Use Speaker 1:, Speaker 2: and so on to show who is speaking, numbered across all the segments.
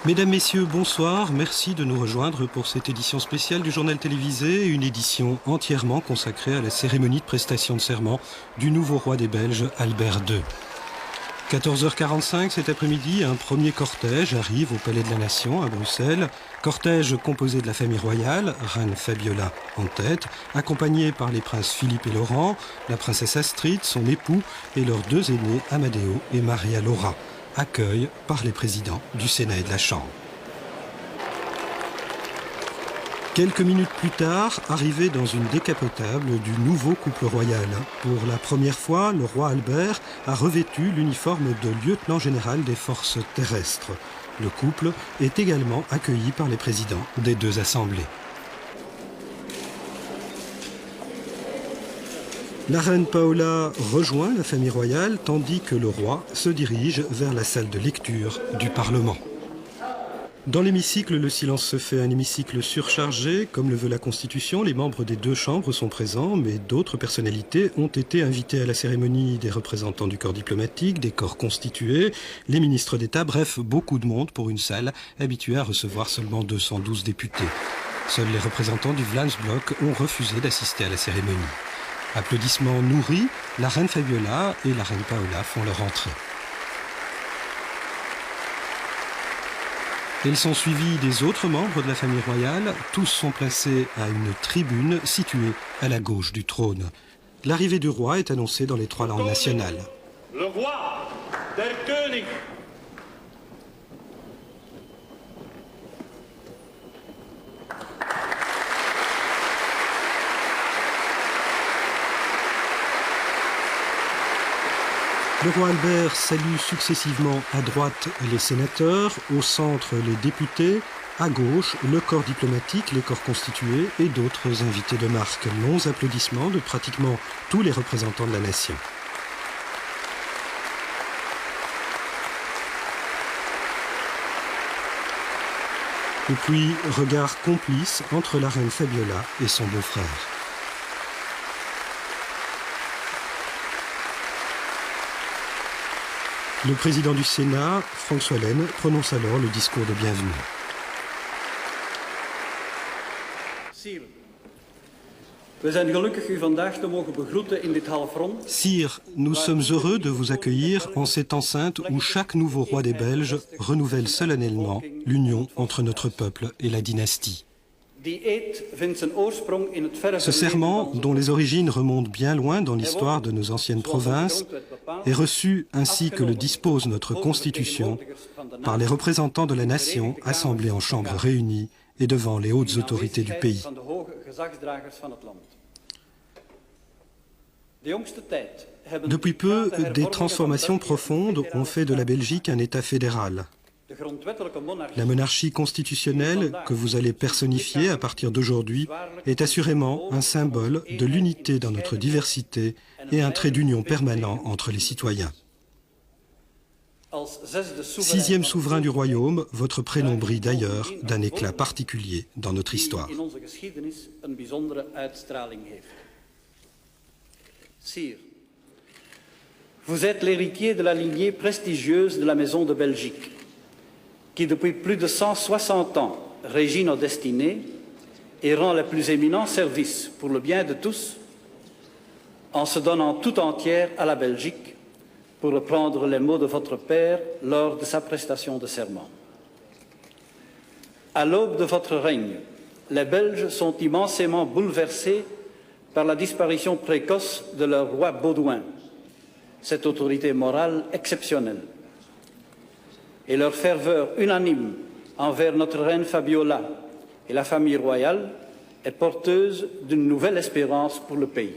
Speaker 1: Mesdames, Messieurs, bonsoir. Merci de nous rejoindre pour cette édition spéciale du journal télévisé, une édition entièrement consacrée à la cérémonie de prestation de serment du nouveau roi des Belges, Albert II. 14h45 cet après-midi, un premier cortège arrive au Palais de la Nation à Bruxelles. Cortège composé de la famille royale, reine Fabiola en tête, accompagné par les princes Philippe et Laurent, la princesse Astrid, son époux et leurs deux aînés Amadeo et Maria Laura. Accueil par les présidents du Sénat et de la Chambre. Quelques minutes plus tard, arrivé dans une décapotable du nouveau couple royal. Pour la première fois, le roi Albert a revêtu l'uniforme de lieutenant général des forces terrestres. Le couple est également accueilli par les présidents des deux assemblées. La reine Paola rejoint la famille royale tandis que le roi se dirige vers la salle de lecture du Parlement. Dans l'hémicycle, le silence se fait, un hémicycle surchargé. Comme le veut la Constitution, les membres des deux chambres sont présents, mais d'autres personnalités ont été invitées à la cérémonie, des représentants du corps diplomatique, des corps constitués, les ministres d'État, bref, beaucoup de monde pour une salle habituée à recevoir seulement 212 députés. Seuls les représentants du Vlaams-Blok ont refusé d'assister à la cérémonie. Applaudissements nourris, la reine Fabiola et la reine Paola font leur entrée. Ils sont suivis des autres membres de la famille royale. Tous sont placés à une tribune située à la gauche du trône. L'arrivée du roi est annoncée dans les trois langues nationales.
Speaker 2: Le roi, der König.
Speaker 1: Le roi Albert salue successivement à droite les sénateurs, au centre les députés, à gauche le corps diplomatique, les corps constitués et d'autres invités de marque. Longs applaudissements de pratiquement tous les représentants de la nation. Et puis, regard complice entre la reine Fabiola et son beau-frère. Le président du Sénat, François Lenne, prononce alors le discours de bienvenue. Sire, nous sommes heureux de vous accueillir en cette enceinte où chaque nouveau roi des Belges renouvelle solennellement l'union entre notre peuple et la dynastie. Ce serment, dont les origines remontent bien loin dans l'histoire de nos anciennes provinces, est reçu ainsi que le dispose notre Constitution par les représentants de la nation assemblés en chambres réunies et devant les hautes autorités du pays. Depuis peu, des transformations profondes ont fait de la Belgique un État fédéral. La monarchie constitutionnelle que vous allez personnifier à partir d'aujourd'hui est assurément un symbole de l'unité dans notre diversité et un trait d'union permanent entre les citoyens. Sixième souverain du royaume, votre prénom brille d'ailleurs d'un éclat particulier dans notre histoire.
Speaker 3: Sire, vous êtes l'héritier de la lignée prestigieuse de la Maison de Belgique, qui depuis plus de 160 ans régit nos destinées et rend les plus éminents services pour le bien de tous, en se donnant tout entière à la Belgique, pour reprendre les mots de votre père lors de sa prestation de serment. À l'aube de votre règne, les Belges sont immensément bouleversés par la disparition précoce de leur roi Baudouin, cette autorité morale exceptionnelle. Et leur ferveur unanime envers notre reine Fabiola et la famille royale est porteuse d'une nouvelle espérance pour le pays.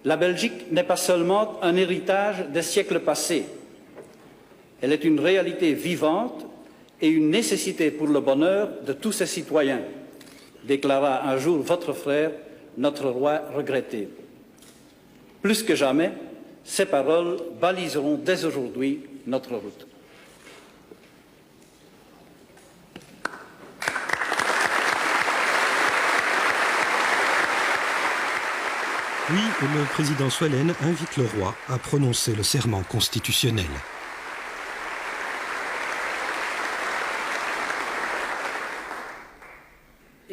Speaker 3: La Belgique n'est pas seulement un héritage des siècles passés, elle est une réalité vivante et une nécessité pour le bonheur de tous ses citoyens, déclara un jour votre frère, notre roi regretté. Plus que jamais, ces paroles baliseront dès aujourd'hui notre route.
Speaker 1: Puis, le président Soilène invite le roi à prononcer le serment constitutionnel.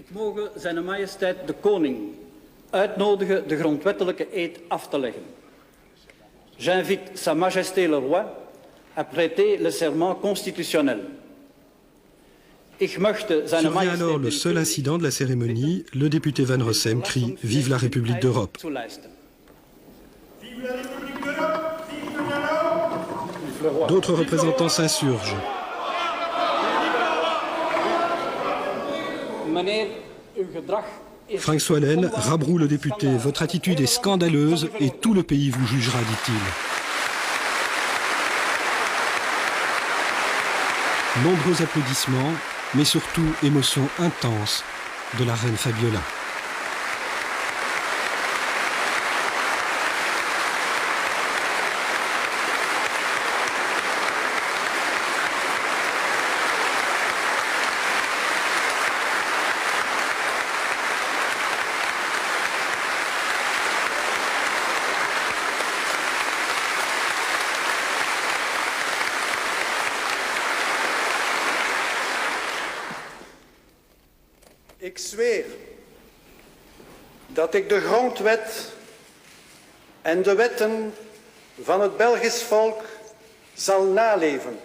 Speaker 3: Ik moge Zijne Majesteit de Koning uitnodigen de grondwettelijke eed af te leggen. J'invite Sa Majesté le Roi à prêter le serment constitutionnel.
Speaker 1: Survient alors le seul incident de la cérémonie. Le député Van Rossem crie « Vive la République d'Europe ». D'autres représentants s'insurgent. Frank Swalen rabroue le député. « Votre attitude est scandaleuse et tout le pays vous jugera », dit-il. Nombreux applaudissements, mais surtout émotion intense de la reine Fabiola.
Speaker 4: Ik zweer dat ik de grondwet en de wetten van het Belgisch volk zal naleven,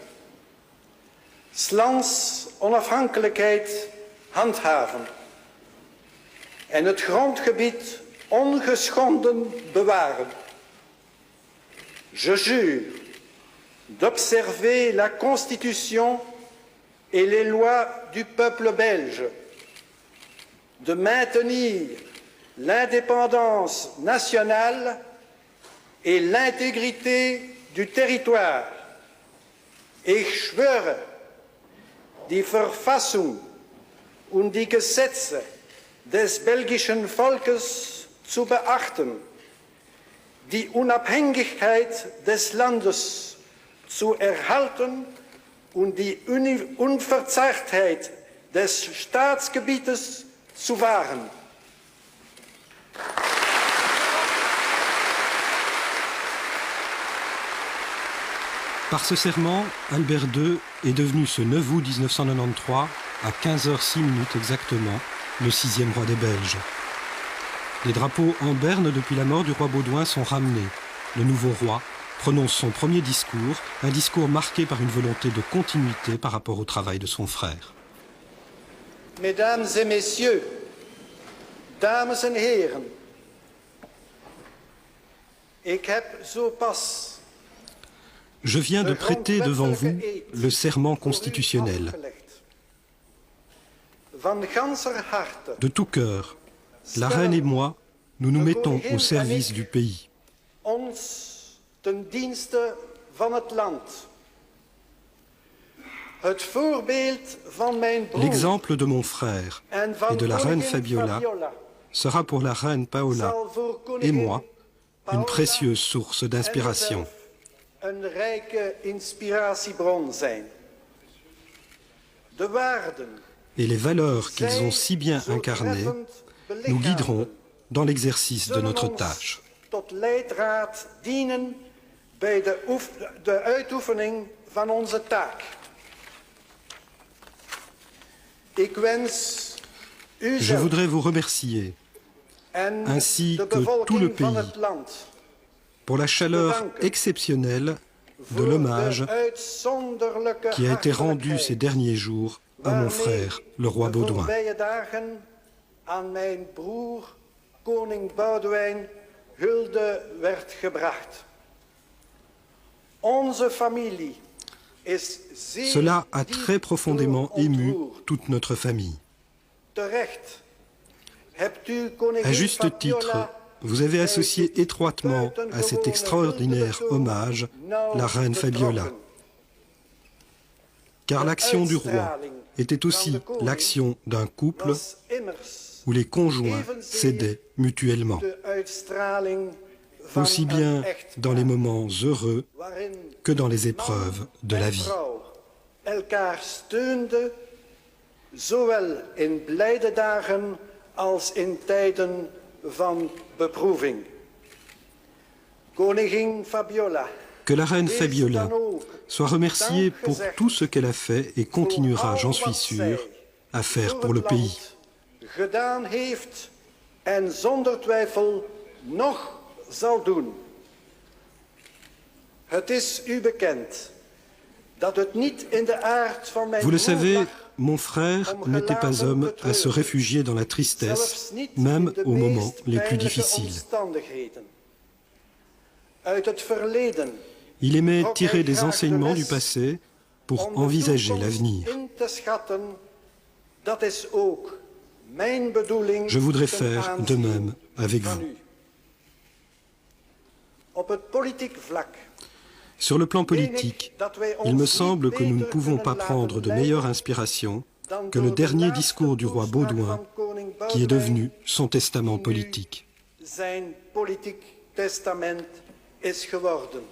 Speaker 4: 's lands onafhankelijkheid handhaven en het grondgebied ongeschonden bewaren. Je jure d'observer la Constitution et les lois du peuple belge, de maintenir l'indépendance nationale et l'intégrité du territoire. Ich schwöre, die Verfassung und die Gesetze des belgischen Volkes zu beachten, die Unabhängigkeit des Landes zu erhalten und die Unverzerrtheit des Staatsgebietes zu wahren.
Speaker 1: Par ce serment, Albert II est devenu ce 9 août 1993, à 15h06 exactement, le 6e roi des Belges. Les drapeaux en berne depuis la mort du roi Baudouin sont ramenés. Le nouveau roi prononce son premier discours, un discours marqué par une volonté de continuité par rapport au travail de son frère.
Speaker 4: Mesdames et messieurs, dames en heren, ik heb zo pas
Speaker 1: Je viens de prêter devant vous le serment constitutionnel. De tout cœur, la reine et moi, nous nous mettons au service du pays. L'exemple de mon frère et de la reine Fabiola sera pour la reine Paola et moi une précieuse source d'inspiration. Et les valeurs qu'ils ont si bien incarnées nous guideront dans l'exercice de notre tâche. Je voudrais vous remercier, ainsi que tout le pays, pour la chaleur exceptionnelle de l'hommage qui a été rendu ces derniers jours à mon frère, le roi Baudouin. Cela a très profondément ému toute notre famille. À juste titre, vous avez associé étroitement à cet extraordinaire hommage la reine Fabiola. Car l'action du roi était aussi l'action d'un couple où les conjoints s'aidaient mutuellement, aussi bien dans les moments heureux que dans les épreuves de la vie.
Speaker 4: Zowel in blijde dagen als in tijden van beproeving. Koningin Fabiola.
Speaker 1: Que la reine Fabiola soit remerciée pour tout ce qu'elle a fait et continuera, j'en suis sûr, à faire pour le pays.
Speaker 4: gedaan heeft en zonder twijfel nog zal doen. Het is u bekend dat het niet in de aard van mijn
Speaker 1: Vous le
Speaker 4: broer
Speaker 1: savez,
Speaker 4: lag
Speaker 1: mon frère n'était pas homme à se réfugier dans la tristesse,
Speaker 4: zelfs niet
Speaker 1: même
Speaker 4: in de
Speaker 1: aux moments
Speaker 4: meest
Speaker 1: les plus
Speaker 4: pijnlijke
Speaker 1: difficiles.
Speaker 4: omstandigheden. Uit het verleden
Speaker 1: Il aimait
Speaker 4: trok
Speaker 1: tirer
Speaker 4: hij
Speaker 1: des
Speaker 4: graag de
Speaker 1: enseignements du
Speaker 4: les
Speaker 1: passé pour
Speaker 4: om de
Speaker 1: envisager
Speaker 4: toekomst
Speaker 1: l'avenir.
Speaker 4: in te schatten. Dat is ook mijn bedoeling.
Speaker 1: Je voudrais
Speaker 4: ten
Speaker 1: faire de
Speaker 4: aanzien
Speaker 1: même avec
Speaker 4: van
Speaker 1: vous.
Speaker 4: u. Op het politiek vlak
Speaker 1: Sur le plan politique, il me semble que nous ne pouvons pas prendre de meilleure inspiration que le dernier discours du roi Baudouin, qui est devenu son testament politique.
Speaker 4: zijn politiek testament is geworden.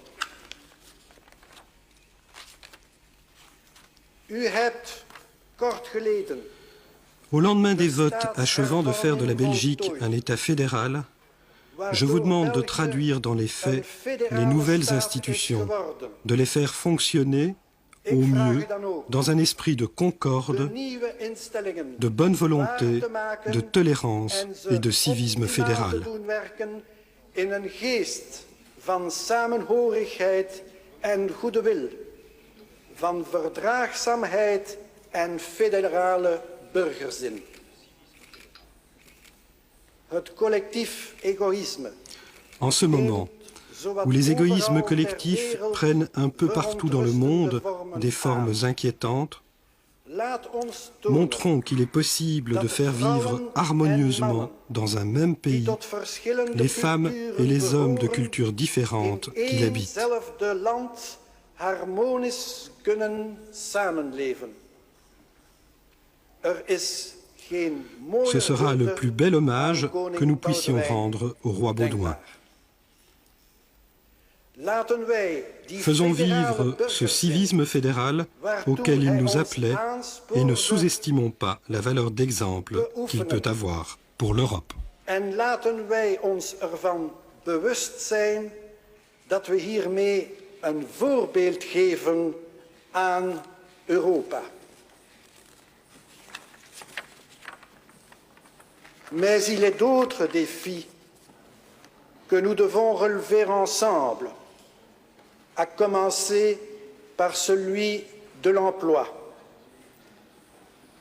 Speaker 4: U hebt kort geleden
Speaker 1: Au lendemain des votes achevant de faire de la Belgique un État fédéral, je vous demande de traduire dans les faits les nouvelles institutions, de les faire fonctionner au mieux dans un esprit de
Speaker 4: de
Speaker 1: concorde,
Speaker 4: nieuwe instellingen
Speaker 1: de bonne volonté,
Speaker 4: waar te maken
Speaker 1: de tolérance
Speaker 4: en ze
Speaker 1: et de civisme
Speaker 4: optimaal te
Speaker 1: fédéral.
Speaker 4: doen werken in een geest van samenhorigheid en goede wil, van verdraagzaamheid en federale burgerzin. Het collectief egoïsme,
Speaker 1: En ce moment, où les égoïsmes collectifs prennent un peu partout dans le monde des formes inquiétantes,
Speaker 4: laat ons tonen
Speaker 1: montrons qu'il est possible de faire vivre harmonieusement dans un même
Speaker 4: die
Speaker 1: pays
Speaker 4: tot verschillende
Speaker 1: les femmes et les hommes de
Speaker 4: culturen
Speaker 1: cultures différentes
Speaker 4: in
Speaker 1: qui l'habitent.
Speaker 4: éénzelfde land harmonisch kunnen samenleven. Er is geen mooier
Speaker 1: Ce sera le
Speaker 4: hulde
Speaker 1: plus bel hommage
Speaker 4: aan koning
Speaker 1: que nous puissions
Speaker 4: Boudewijn
Speaker 1: rendre au roi Baudouin.
Speaker 4: denkbaar. Laten wij die
Speaker 1: Faisons
Speaker 4: fédérale
Speaker 1: vivre ce
Speaker 4: burgerzin
Speaker 1: civisme fédéral
Speaker 4: waartoe
Speaker 1: auquel il
Speaker 4: hij
Speaker 1: nous
Speaker 4: ons
Speaker 1: appelait et ne
Speaker 4: aanspoorde
Speaker 1: sous-estimons pas la valeur d'exemple qu'il peut avoir pour l'Europe.
Speaker 4: en laten wij ons ervan bewust zijn dat we hiermee een voorbeeld geven aan Europa. Mais il est d'autres défis que nous devons relever ensemble, à commencer par celui de l'emploi.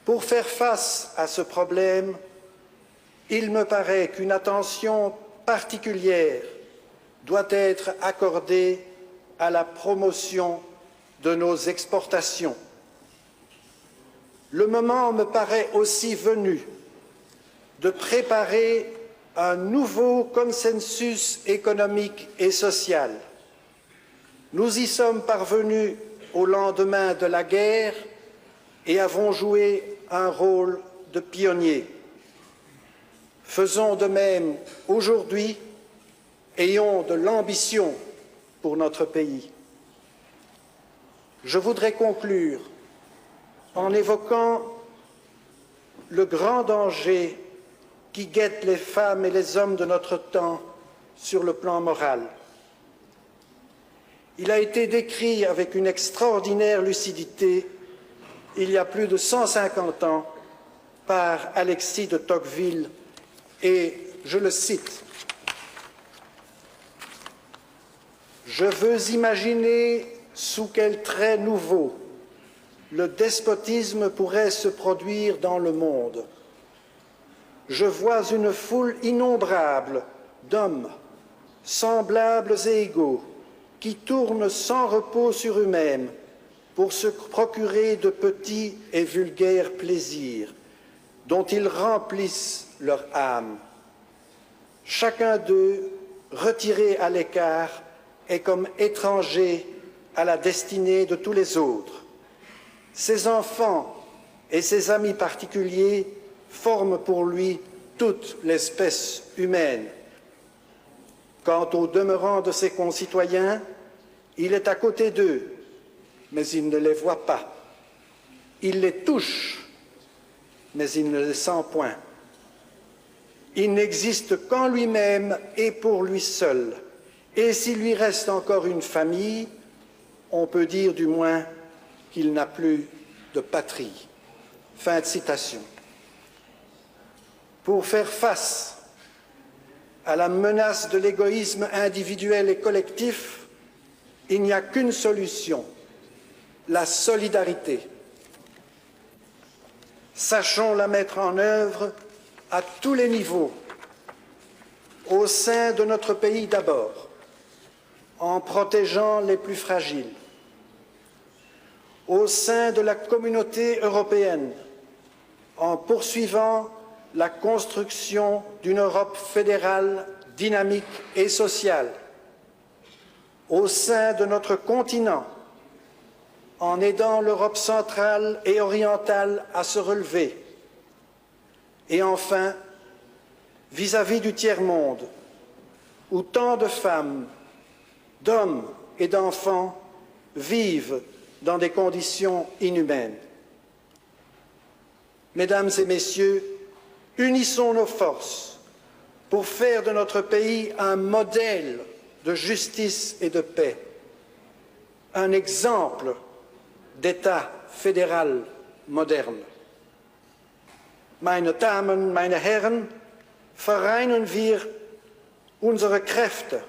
Speaker 4: Pour faire face à ce problème, il me paraît qu'une attention particulière doit être accordée à la promotion de nos exportations. Le moment me paraît aussi venu de préparer un nouveau consensus économique et social. Nous y sommes parvenus au lendemain de la guerre et avons joué un rôle de pionnier. Faisons de même aujourd'hui, ayons de l'ambition pour notre pays. Je voudrais conclure en évoquant le grand danger qui guette les femmes et les hommes de notre temps sur le plan moral. Il a été décrit avec une extraordinaire lucidité il y a plus de 150 ans par Alexis de Tocqueville et je le cite. Je veux imaginer sous quels traits nouveaux le despotisme pourrait se produire dans le monde. Je vois une foule innombrable d'hommes, semblables et égaux, qui tournent sans repos sur eux-mêmes pour se procurer de petits et vulgaires plaisirs dont ils remplissent leur âme. Chacun d'eux, retiré à l'écart, est comme étranger à la destinée de tous les autres. Ses enfants et ses amis particuliers forment pour lui toute l'espèce humaine. Quant au demeurant de ses concitoyens, il est à côté d'eux, mais il ne les voit pas. Il les touche, mais il ne les sent point. Il n'existe qu'en lui-même et pour lui seul. Et s'il lui reste encore une famille, on peut dire du moins qu'il n'a plus de patrie. Fin de citation. Pour faire face à la menace de l'égoïsme individuel et collectif, il n'y a qu'une solution, la solidarité. Sachons la mettre en œuvre à tous les niveaux, au sein de notre pays d'abord, en protégeant les plus fragiles, au sein de la communauté européenne, en poursuivant la construction d'une Europe fédérale, dynamique et sociale, au sein de notre continent, en aidant l'Europe centrale et orientale à se relever, et enfin, vis-à-vis du tiers-monde, où tant de femmes, d'hommes et d'enfants vivent dans des conditions inhumaines. Mesdames et messieurs, unissons nos forces pour faire de notre pays un modèle de justice et de paix, un exemple d'État fédéral moderne. Meine Damen, meine Herren, vereinen wir unsere Kräfte,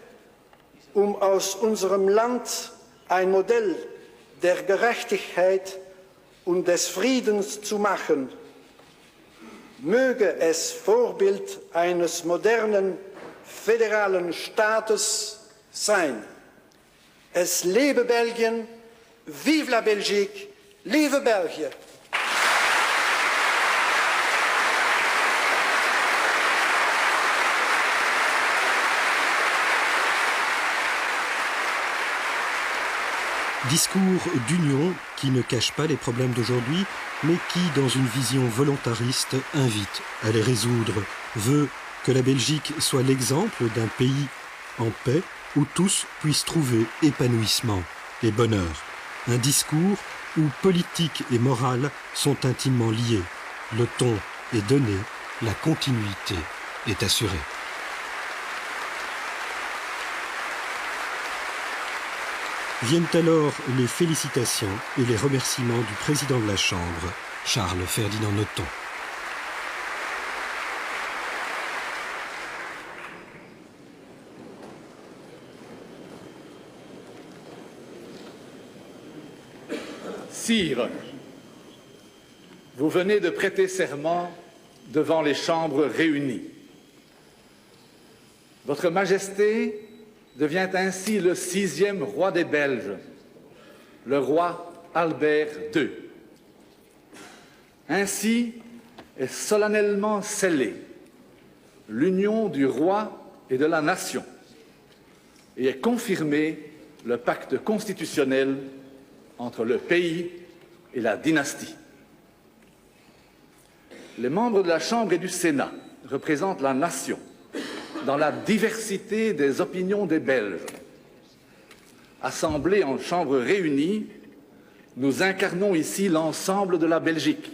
Speaker 4: aus unserem Land ein Modell der Gerechtigkeit und des Friedens zu machen. Möge es Vorbild eines modernen föderalen Staates sein. Es lebe Belgien, vive la Belgique, lieve België.
Speaker 1: Discours d'union qui ne cache pas les problèmes d'aujourd'hui, mais qui, dans une vision volontariste, invite à les résoudre, veut que la Belgique soit l'exemple d'un pays en paix où tous puissent trouver épanouissement et bonheur. Un discours où politique et morale sont intimement liés. Le ton est donné, la continuité est assurée. Viennent alors les félicitations et les remerciements du président de la Chambre, Charles Ferdinand Nothomb.
Speaker 5: Sire, vous venez de prêter serment devant les chambres réunies. Votre Majesté devient ainsi le 6e roi des Belges, le roi Albert II. Ainsi est solennellement scellée l'union du roi et de la nation et est confirmé le pacte constitutionnel entre le pays et la dynastie. Les membres de la Chambre et du Sénat représentent la nation dans la diversité des opinions des Belges. Assemblés en Chambre réunie, nous incarnons ici l'ensemble de la Belgique.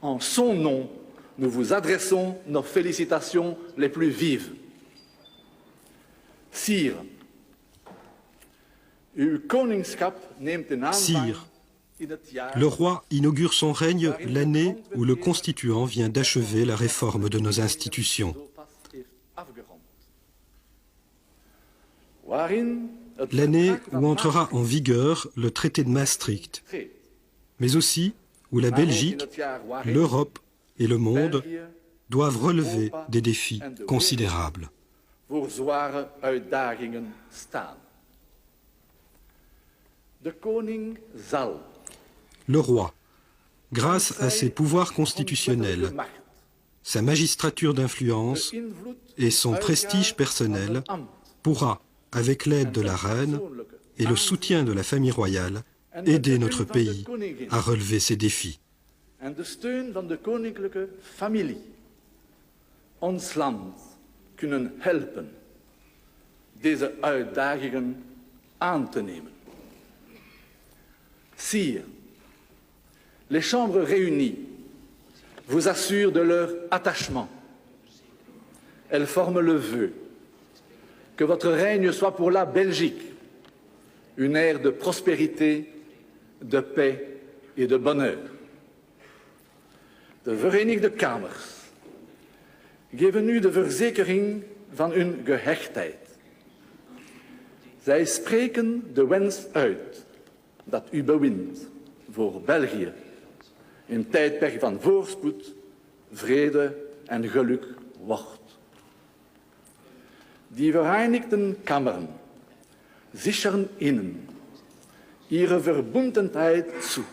Speaker 5: En son nom, nous vous adressons nos félicitations les plus vives. Sire, uw koningschap neemt in aanvang
Speaker 1: Sire,
Speaker 5: in het jaar
Speaker 1: le roi inaugure son règne l'année où le constituant vient d'achever la réforme de nos institutions. L'année où entrera en vigueur le traité de Maastricht, mais aussi où la Belgique, l'Europe et le monde doivent relever des défis considérables.
Speaker 5: voor zware uitdagingen staan. De koning zal,
Speaker 1: Le roi, grâce à ses pouvoirs constitutionnels, sa magistrature d'influence et son prestige personnel, pourra, avec l'aide de la reine et le soutien de la famille royale, aider notre pays à relever ces défis.
Speaker 5: en de steun van de koninklijke familie ons land kunnen helpen deze uitdagingen aan te nemen. Sire, les chambres réunies vous assurent de leur attachement. Elles forment le vœu que votre règne soit pour la Belgique une ère de prospérité, de paix et de bonheur. De Verenigde Kamers geven u de verzekering van hun gehechtheid. Zij spreken de wens uit dat uw bewind voor België in tijdperk van voorspoed, vrede en geluk wordt. Die Vereinigten Kammern sichern Ihnen ihre Verbundenheit zu.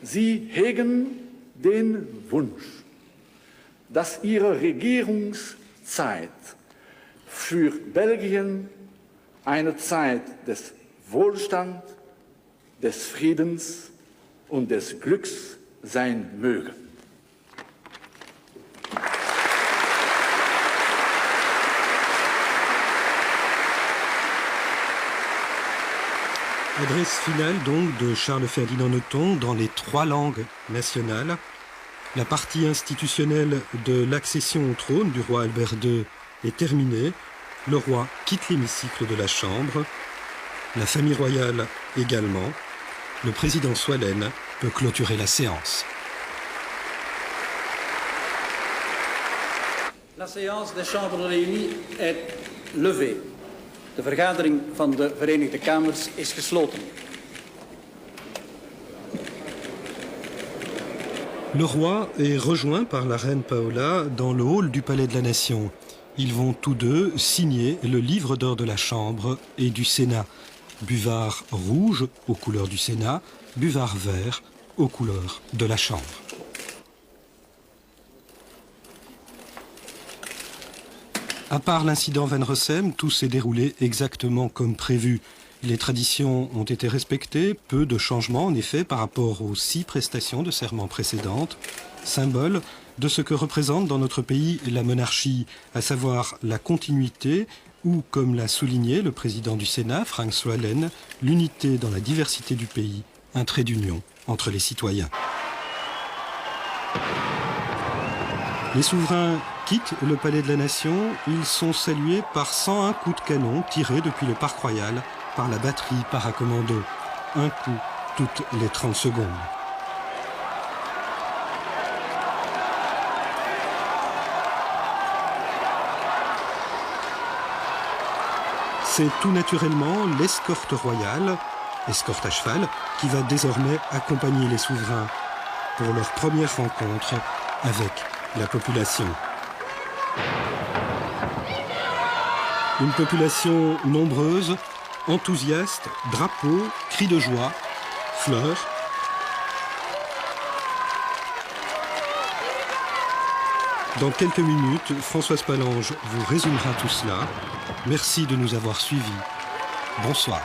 Speaker 5: Sie hegen den Wunsch, dass Ihre Regierungszeit für Belgien eine Zeit des Wohlstands, des Friedens und des Glücks sein möge.
Speaker 1: Adresse finale donc de Charles-Ferdinand Nothomb dans les 3 langues nationales. La partie institutionnelle de l'accession au trône du roi Albert II est terminée. Le roi quitte l'hémicycle de la Chambre. La famille royale également. Le président Soilène peut clôturer la séance.
Speaker 3: La séance des chambres réunies est levée. De vergadering van de Verenigde Kamers is gesloten.
Speaker 1: Le roi est rejoint par la reine Paola dans le hall du Palais de la Nation. Ils vont tous deux signer le livre d'or de la Chambre et du Sénat. Buvard rouge aux couleurs du Sénat, buvard vert aux couleurs de la Chambre. À part l'incident Van Rossem, tout s'est déroulé exactement comme prévu. Les traditions ont été respectées, peu de changements en effet par rapport aux 6 prestations de serment précédentes, symbole de ce que représente dans notre pays la monarchie, à savoir la continuité ou, comme l'a souligné le président du Sénat, Frank Soilène, l'unité dans la diversité du pays, un trait d'union entre les citoyens. Les souverains quittent le Palais de la Nation. Ils sont salués par 101 coups de canon tirés depuis le Parc Royal par la batterie paracommando. Un coup toutes les 30 secondes. C'est tout naturellement l'escorte royale, escorte à cheval, qui va désormais accompagner les souverains pour leur première rencontre avec la population. Une population nombreuse, enthousiaste, drapeaux, cris de joie, fleurs. Dans quelques minutes, Françoise Palange vous résumera tout cela. Merci de nous avoir suivis. Bonsoir.